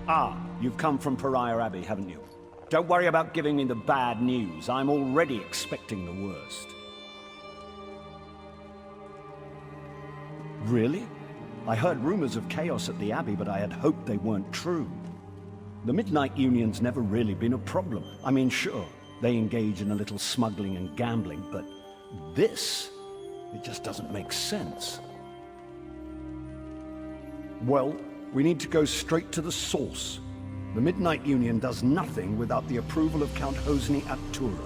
Ah, you've come from Pariah Abbey, haven't you? Don't worry about giving me the bad news. I'm already expecting the worst. Really? I heard rumors of chaos at the Abbey, but I had hoped they weren't true. The Midnight Union's never really been a problem. I mean, sure, they engage in a little smuggling and gambling, but this, it just doesn't make sense. Well, we need to go straight to the source. The Midnight Union does nothing without the approval of Count Hosni at Tura.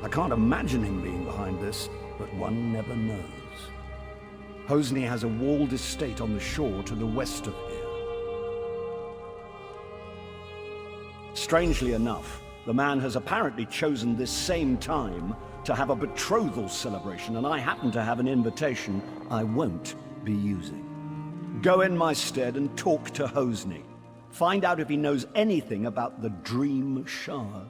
I can't imagine him being behind this, but one never knows. Hosni has a walled estate on the shore to the west of here. Strangely enough, the man has apparently chosen this same time to have a betrothal celebration, and I happen to have an invitation I won't be using. Go in my stead and talk to Hosni. Find out if he knows anything about the Dream Shard.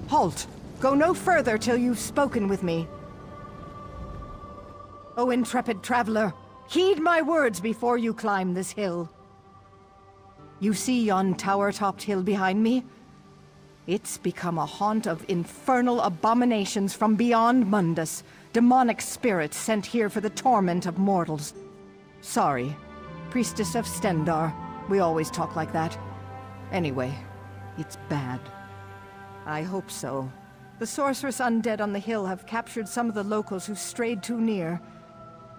Halt! Go no further till you've spoken with me. O intrepid traveler, heed my words before you climb this hill. You see yon tower-topped hill behind me? It's become a haunt of infernal abominations from beyond Mundus, demonic spirits sent here for the torment of mortals. Sorry, priestess of Stendar. We always talk like that. Anyway, it's bad. I hope so. The sorceress undead on the hill have captured some of the locals who strayed too near.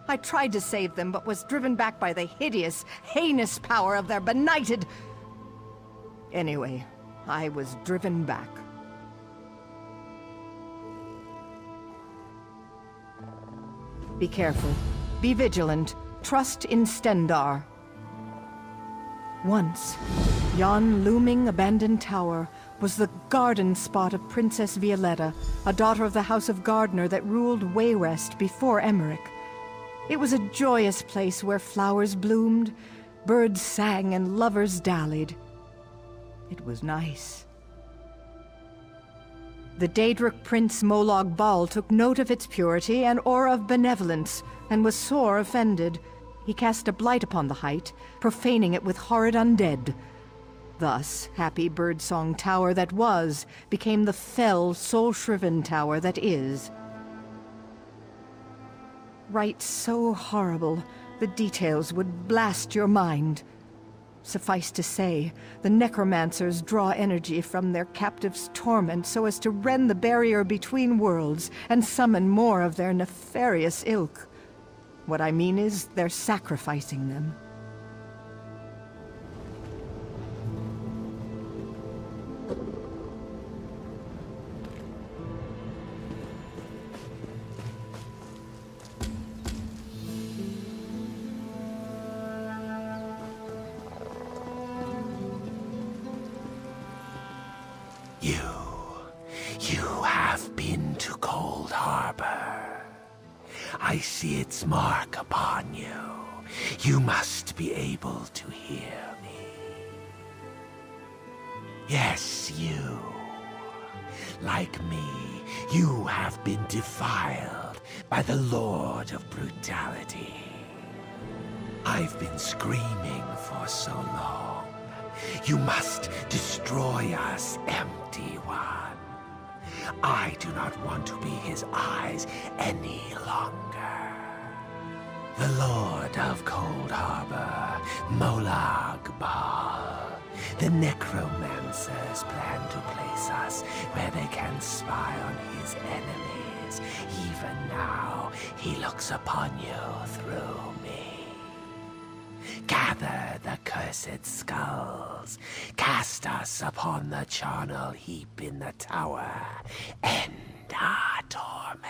I tried to save them, but was driven back by the hideous, heinous power of their benighted... Anyway, I was driven back. Be careful. Be vigilant. Trust in Stendar. Once, yon looming abandoned tower was the garden spot of Princess Violetta, a daughter of the House of Gardner that ruled Waywest before Emmerich. It was a joyous place where flowers bloomed, birds sang, and lovers dallied. It was nice. The Daedric Prince Molag Bal took note of its purity and aura of benevolence, and was sore offended. He cast a blight upon the height, profaning it with horrid undead. Thus, happy birdsong tower that was, became the fell, soul-shriven tower that is. Rites so horrible, the details would blast your mind. Suffice to say, the necromancers draw energy from their captives' torment so as to rend the barrier between worlds and summon more of their nefarious ilk. What I mean is, they're sacrificing them. You have been to Cold Harbor. I see its mark upon you. You must be able to hear me. Yes, you. Like me, you have been defiled by the Lord of Brutality. I've been screaming for so long. You must destroy us, Empty One. I do not want to be his eyes any longer. The Lord of Cold Harbor, Molag Bal. The necromancers plan to place us where they can spy on his enemies. Even now, he looks upon you through me. Gather the cursed skulls, cast us upon the charnel heap in the tower, end our torment.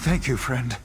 Thank you, friend.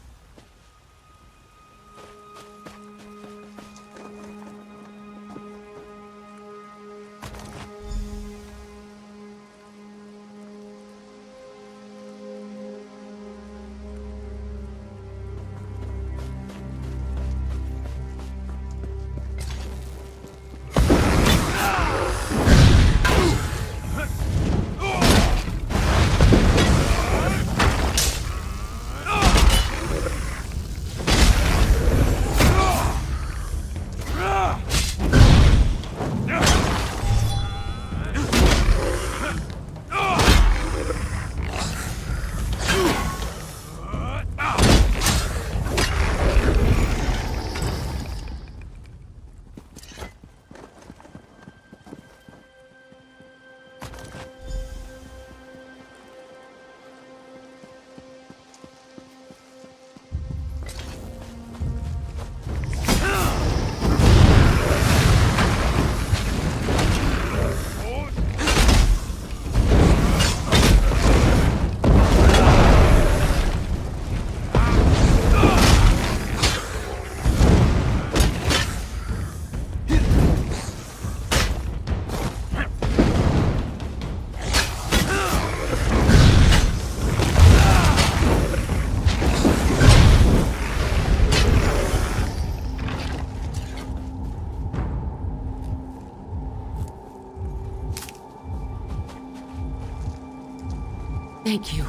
Thank you.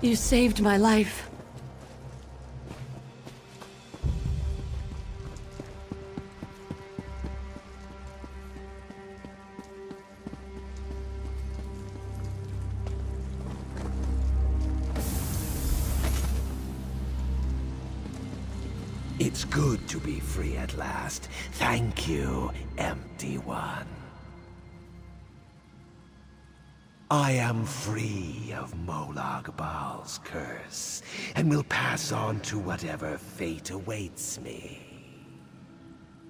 You saved my life. It's good to be free at last. Thank you, empty one. I am free of Molag Baal's curse, and will pass on to whatever fate awaits me.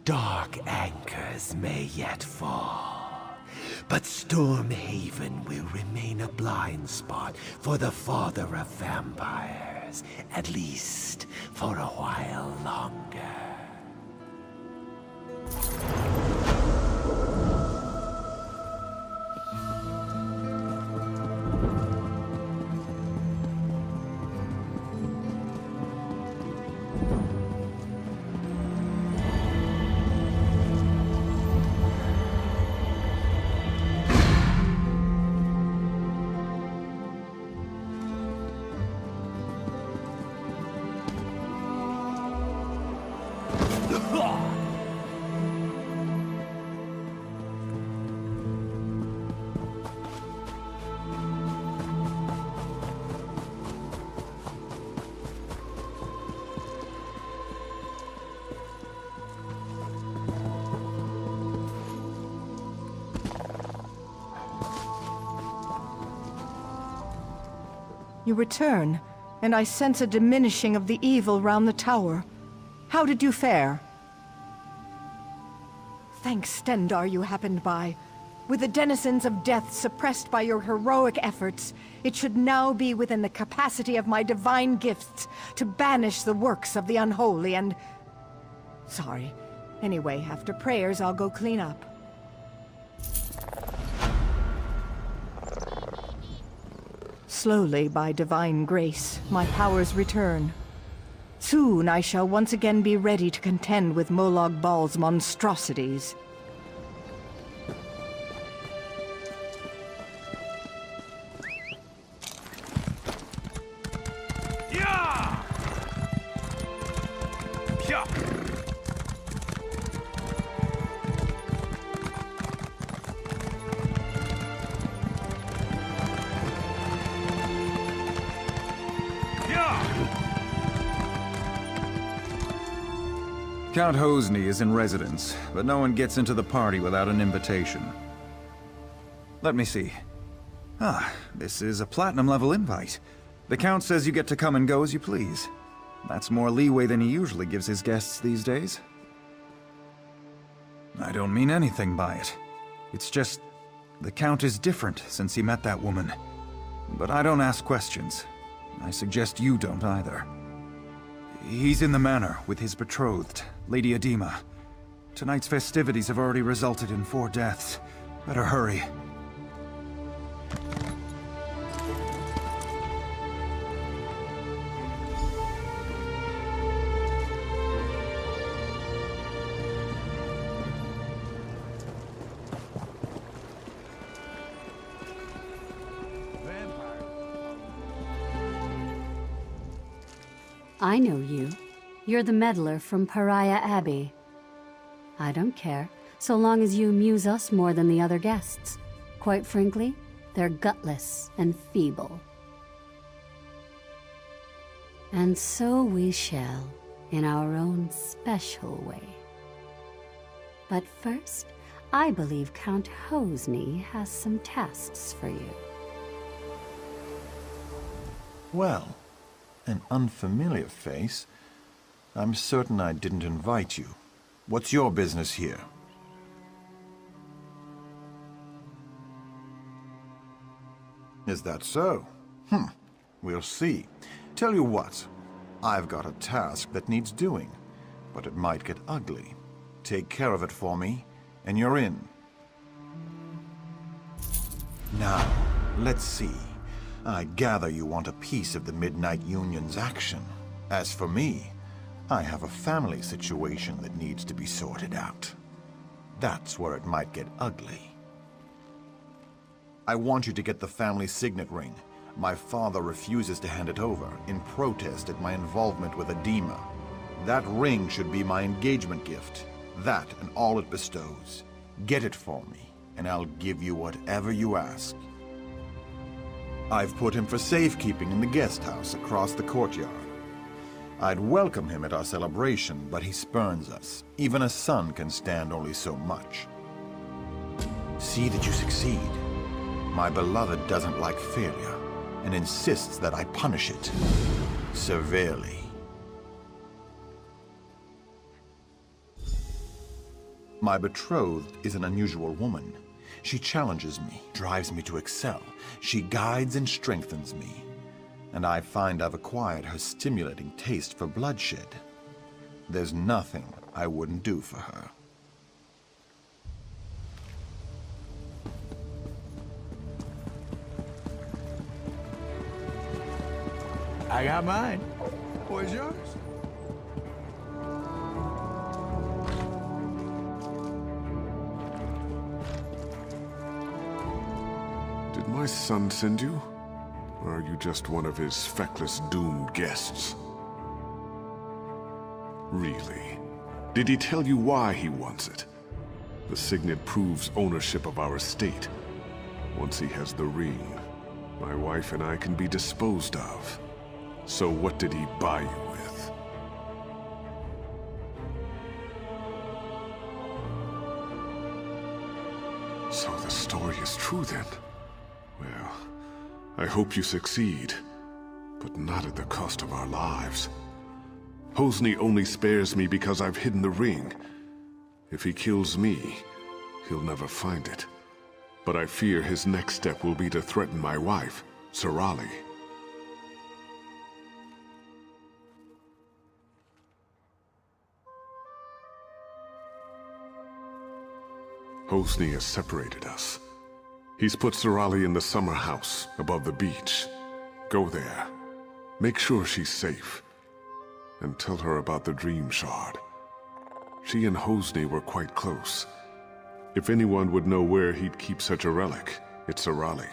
Dark anchors may yet fall, but Stormhaven will remain a blind spot for the father of vampires, at least for a while longer. You return, and I sense a diminishing of the evil round the tower. How did you fare? Thank Stendarr you happened by. With the denizens of death suppressed by your heroic efforts, it should now be within the capacity of my divine gifts to banish the works of the unholy and... Sorry. Anyway, after prayers, I'll go clean up. Slowly, by divine grace, my powers return. Soon I shall once again be ready to contend with Molag Baal's monstrosities. Count Hosni is in residence, but no one gets into the party without an invitation. Let me see. Ah, this is a platinum-level invite. The Count says you get to come and go as you please. That's more leeway than he usually gives his guests these days. I don't mean anything by it. It's just, the Count is different since he met that woman. But I don't ask questions. I suggest you don't either. He's in the manor with his betrothed, Lady Adima. Tonight's festivities have already resulted in 4 deaths. Better hurry. I know you. You're the meddler from Pariah Abbey. I don't care, so long as you amuse us more than the other guests. Quite frankly, they're gutless and feeble. And so we shall, in our own special way. But first, I believe Count Hosni has some tasks for you. Well, an unfamiliar face. I'm certain I didn't invite you. What's your business here? Is that so? We'll see. Tell you what, I've got a task that needs doing, but it might get ugly. Take care of it for me, and you're in. Now, let's see. I gather you want a piece of the Midnight Union's action. As for me, I have a family situation that needs to be sorted out. That's where it might get ugly. I want you to get the family signet ring. My father refuses to hand it over in protest at my involvement with Adima. That ring should be my engagement gift. That and all it bestows. Get it for me, and I'll give you whatever you ask. I've put him for safekeeping in the guest house across the courtyard. I'd welcome him at our celebration, but he spurns us. Even a son can stand only so much. See that you succeed. My beloved doesn't like failure, and insists that I punish it severely. My betrothed is an unusual woman. She challenges me, drives me to excel. She guides and strengthens me. And I find I've acquired her stimulating taste for bloodshed. There's nothing I wouldn't do for her. I got mine. Where's yours? Did my son send you? Or are you just one of his feckless, doomed guests? Really? Did he tell you why he wants it? The signet proves ownership of our estate. Once he has the ring, my wife and I can be disposed of. So what did he buy you with? So the story is true then? Well, I hope you succeed, but not at the cost of our lives. Hosni only spares me because I've hidden the ring. If he kills me, he'll never find it. But I fear his next step will be to threaten my wife, Sorali. Hosni has separated us. He's put Sorali in the summer house above the beach. Go there. Make sure she's safe. And tell her about the dream shard. She and Hosni were quite close. If anyone would know where he'd keep such a relic, it's Sorali.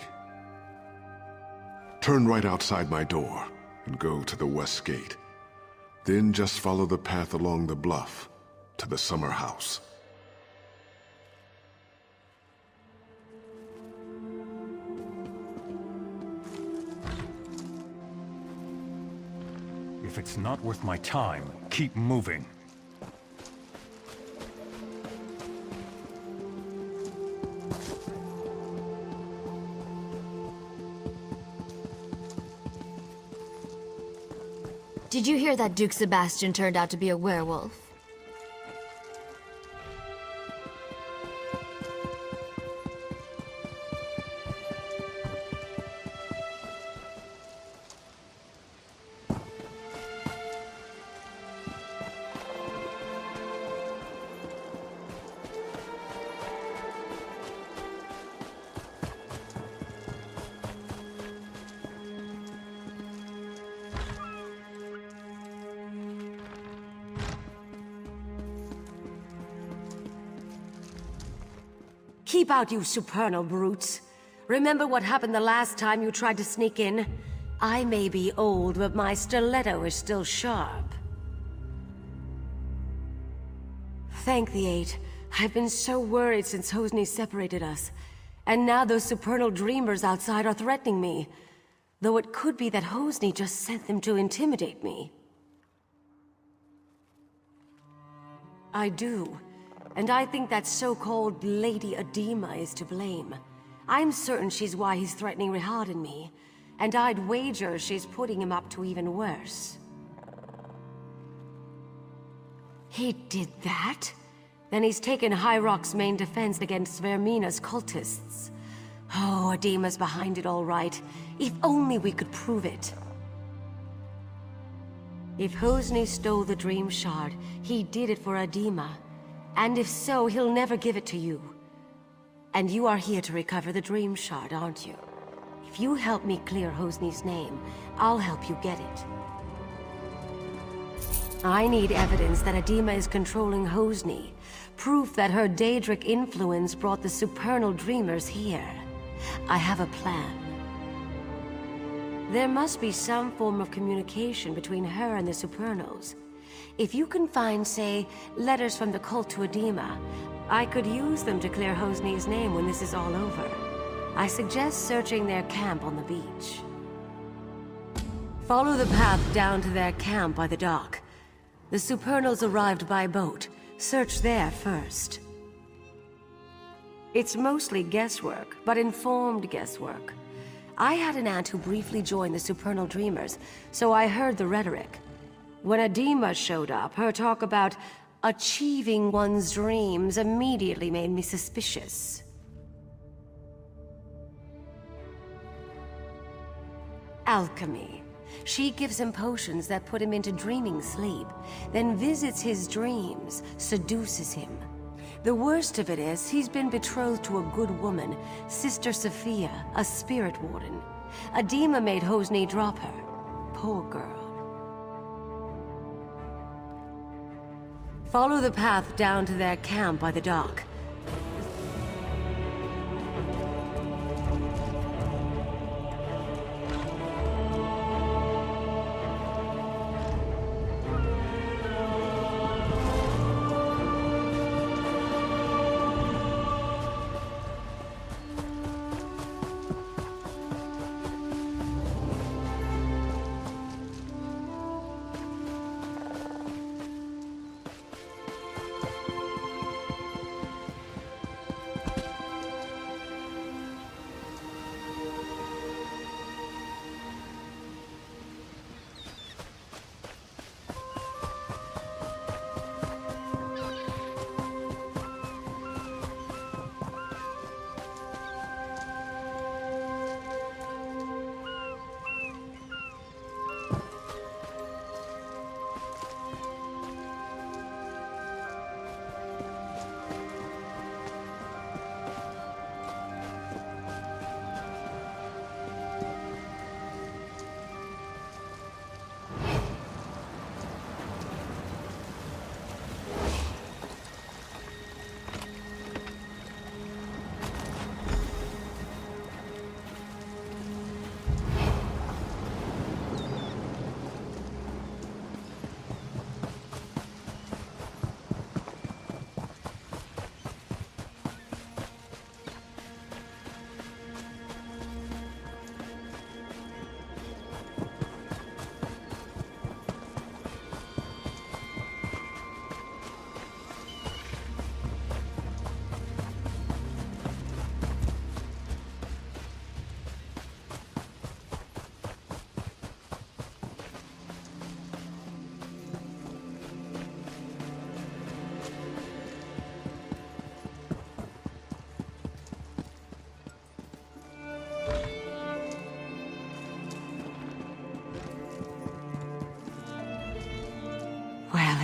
Turn right outside my door and go to the west gate. Then just follow the path along the bluff to the summer house. If it's not worth my time, keep moving. Did you hear that Duke Sebastian turned out to be a werewolf? Keep out, you supernal brutes. Remember what happened the last time you tried to sneak in? I may be old, but my stiletto is still sharp. Thank the Eight. I've been so worried since Hosni separated us. And now those supernal dreamers outside are threatening me. Though it could be that Hosni just sent them to intimidate me. I do. And I think that so-called Lady Adima is to blame. I'm certain she's why he's threatening Rihad and me. And I'd wager she's putting him up to even worse. He did that? Then he's taken High Rock's main defense against Vermina's cultists. Oh, Adima's behind it all right. If only we could prove it. If Hosni stole the Dream Shard, he did it for Adima. And if so, he'll never give it to you. And you are here to recover the Dream Shard, aren't you? If you help me clear Hosni's name, I'll help you get it. I need evidence that Adima is controlling Hosni. Proof that her Daedric influence brought the supernal dreamers here. I have a plan. There must be some form of communication between her and the supernals. If you can find, say, letters from the cult to Adima, I could use them to clear Hosni's name when this is all over. I suggest searching their camp on the beach. Follow the path down to their camp by the dock. The supernals arrived by boat. Search there first. It's mostly guesswork, but informed guesswork. I had an aunt who briefly joined the supernal dreamers, so I heard the rhetoric. When Adima showed up, her talk about achieving one's dreams immediately made me suspicious. Alchemy. She gives him potions that put him into dreaming sleep, then visits his dreams, seduces him. The worst of it is, he's been betrothed to a good woman, Sister Sophia, a spirit warden. Adima made Hosni drop her. Poor girl. Follow the path down to their camp by the dock.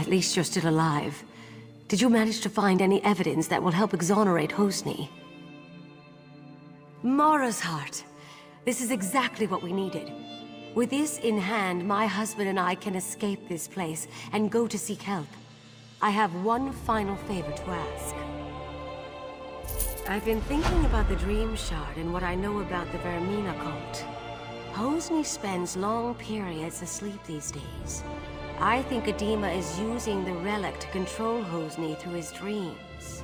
At least you're still alive. Did you manage to find any evidence that will help exonerate Hosni? Mara's heart. This is exactly what we needed. With this in hand, my husband and I can escape this place and go to seek help. I have one final favor to ask. I've been thinking about the Dream Shard and what I know about the Vermina cult. Hosni spends long periods asleep these days. I think Adima is using the relic to control Hosni through his dreams.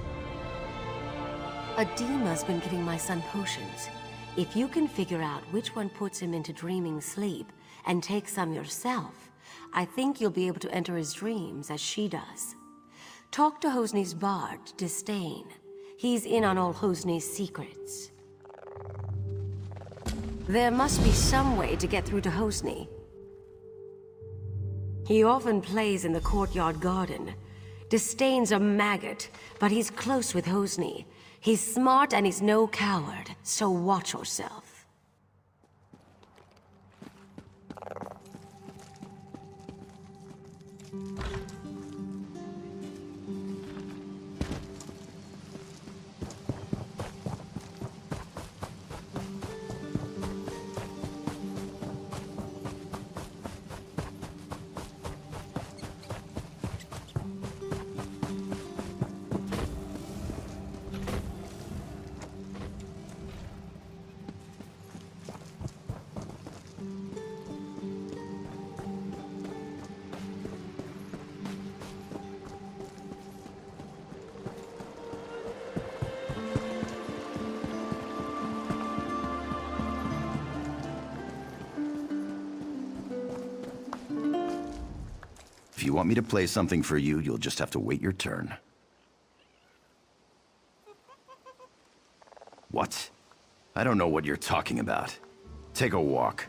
Adima's been giving my son potions. If you can figure out which one puts him into dreaming sleep, and take some yourself, I think you'll be able to enter his dreams as she does. Talk to Hosni's bard, Disdain. He's in on all Hosni's secrets. There must be some way to get through to Hosni. He often plays in the courtyard garden. Disdain's a maggot, but he's close with Hosni. He's smart and he's no coward, so watch yourself. If you want me to play something for you, you'll just have to wait your turn. What? I don't know what you're talking about. Take a walk.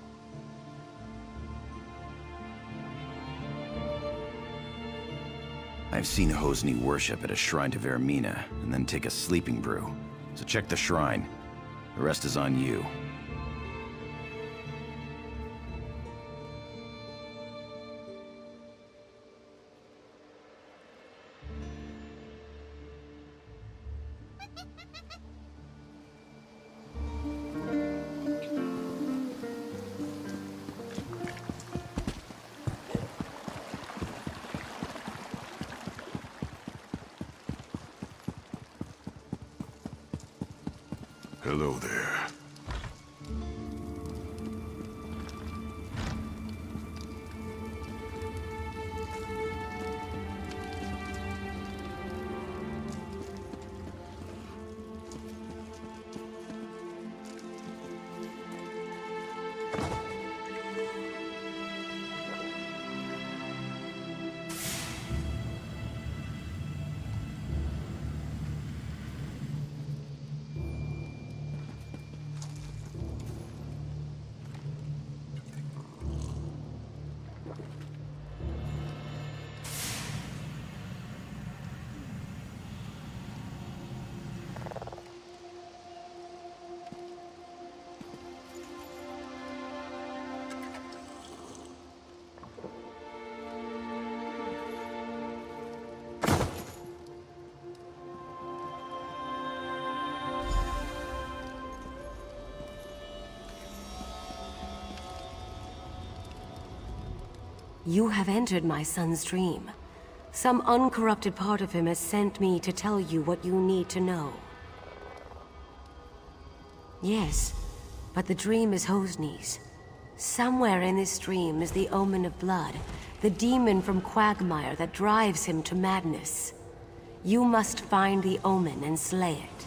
I've seen Hosni worship at a shrine to Vermina, and then take a sleeping brew. So check the shrine. The rest is on you. Hello there. You have entered my son's dream. Some uncorrupted part of him has sent me to tell you what you need to know. Yes, but the dream is Hosni's. Somewhere in this dream is the omen of blood, the demon from Quagmire that drives him to madness. You must find the omen and slay it.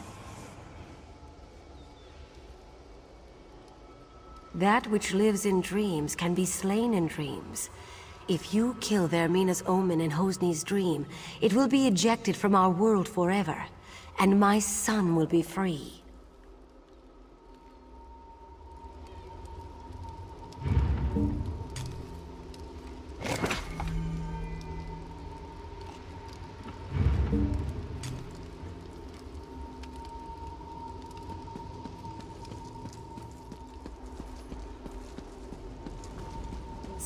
That which lives in dreams can be slain in dreams. If you kill Vermina's omen in Hosni's dream, it will be ejected from our world forever, and my son will be free.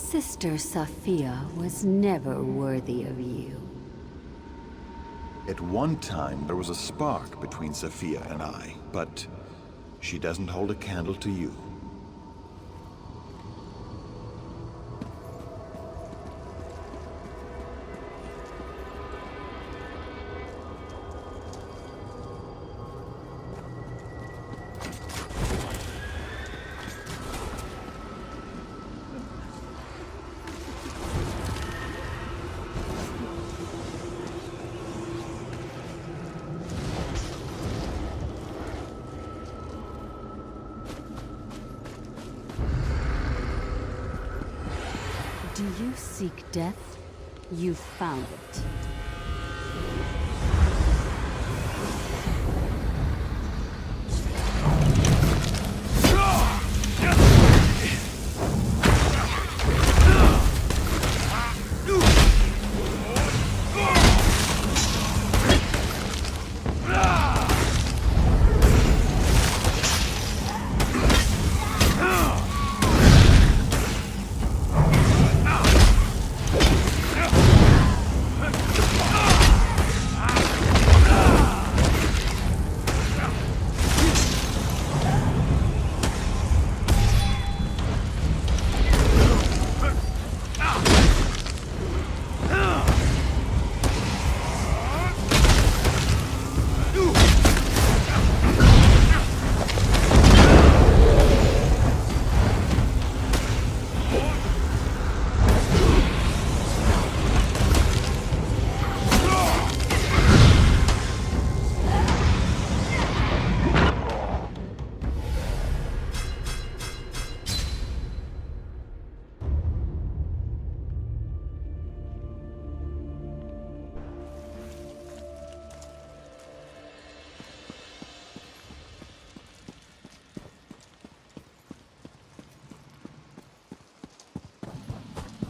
Sister Sophia was never worthy of you. At one time, there was a spark between Sophia and I, but she doesn't hold a candle to you. Do you seek death? You found it.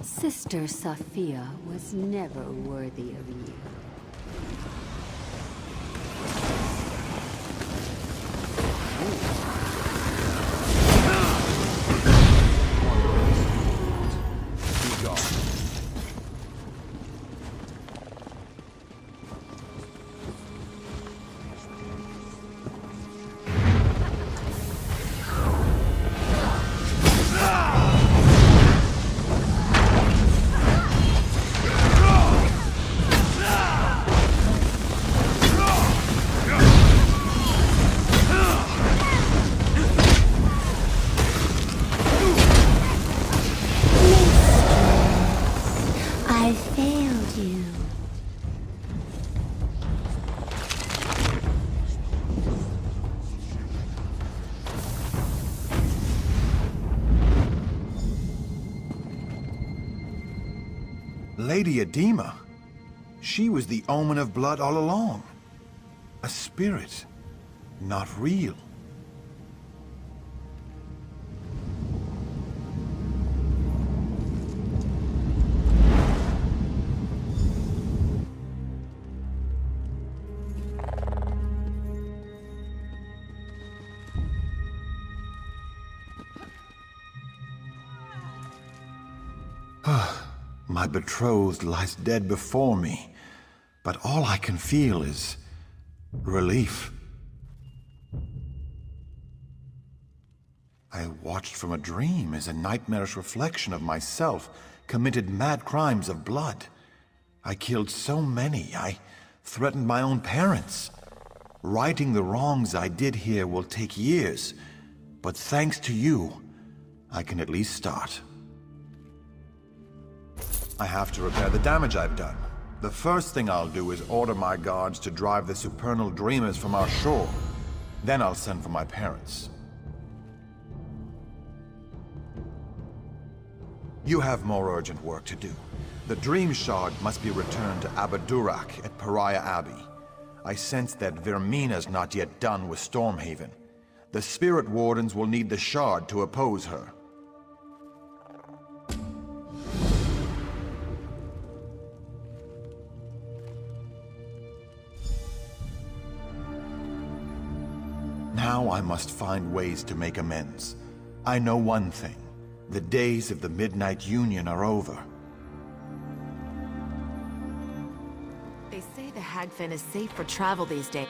Sister Sophia was never worthy of you. I failed you. Lady Adima. She was the omen of blood all along. A spirit, not real. My betrothed lies dead before me, but all I can feel is relief. I watched from a dream as a nightmarish reflection of myself committed mad crimes of blood. I killed so many, I threatened my own parents. Righting the wrongs I did here will take years, but thanks to you, I can at least start. I have to repair the damage I've done. The first thing I'll do is order my guards to drive the supernal dreamers from our shore. Then I'll send for my parents. You have more urgent work to do. The Dream Shard must be returned to Abadurak at Pariah Abbey. I sense that Vermina's not yet done with Stormhaven. The Spirit Wardens will need the Shard to oppose her. Now I must find ways to make amends. I know one thing. The days of the Midnight Union are over. They say the Hagfen is safe for travel these days.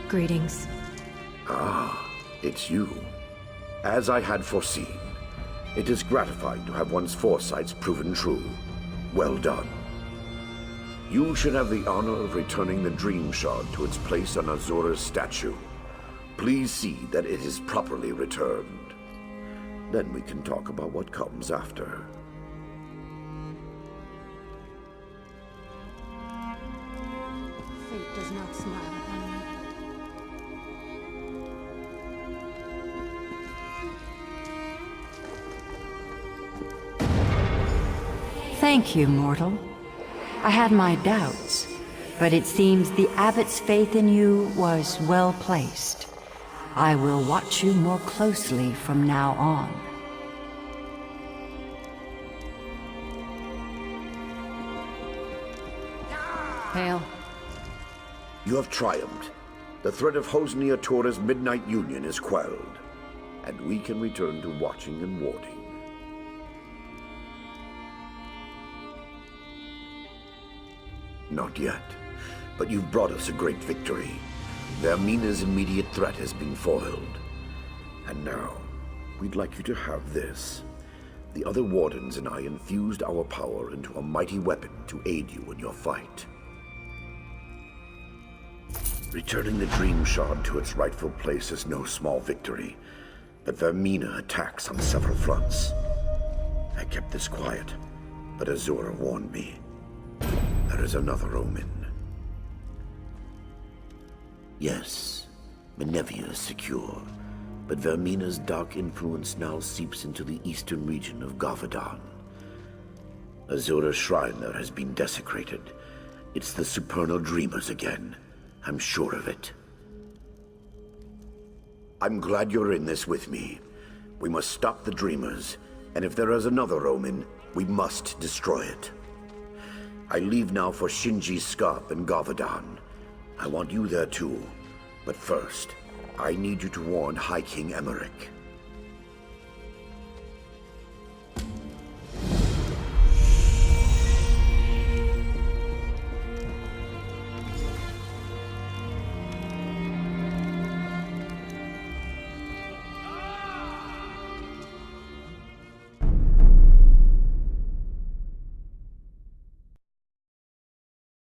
Greetings. Ah, it's you. As I had foreseen, it is gratifying to have one's foresights proven true. Well done. You should have the honor of returning the Dream Shard to its place on Azura's statue. Please see that it is properly returned. Then we can talk about what comes after. Fate does not smile upon me. Thank you, mortal. I had my doubts, but it seems the abbot's faith in you was well placed. I will watch you more closely from now on. Hail. You have triumphed. The threat of Hosni Atora's Midnight Union is quelled, and we can return to watching and warding. Not yet, but you've brought us a great victory. Vermina's immediate threat has been foiled. And now, we'd like you to have this. The other Wardens and I infused our power into a mighty weapon to aid you in your fight. Returning the Dream Shard to its rightful place is no small victory, but Vermina attacks on several fronts. I kept this quiet, but Azura warned me. There is another omen. Yes, Menevia is secure, but Vermina's dark influence now seeps into the eastern region of Gavadan. Azura's shrine there has been desecrated. It's the supernal dreamers again. I'm sure of it. I'm glad you're in this with me. We must stop the dreamers, and if there is another omen, we must destroy it. I leave now for Shinji's Scarp in Gavadan. I want you there too. But first, I need you to warn High King Emmerich.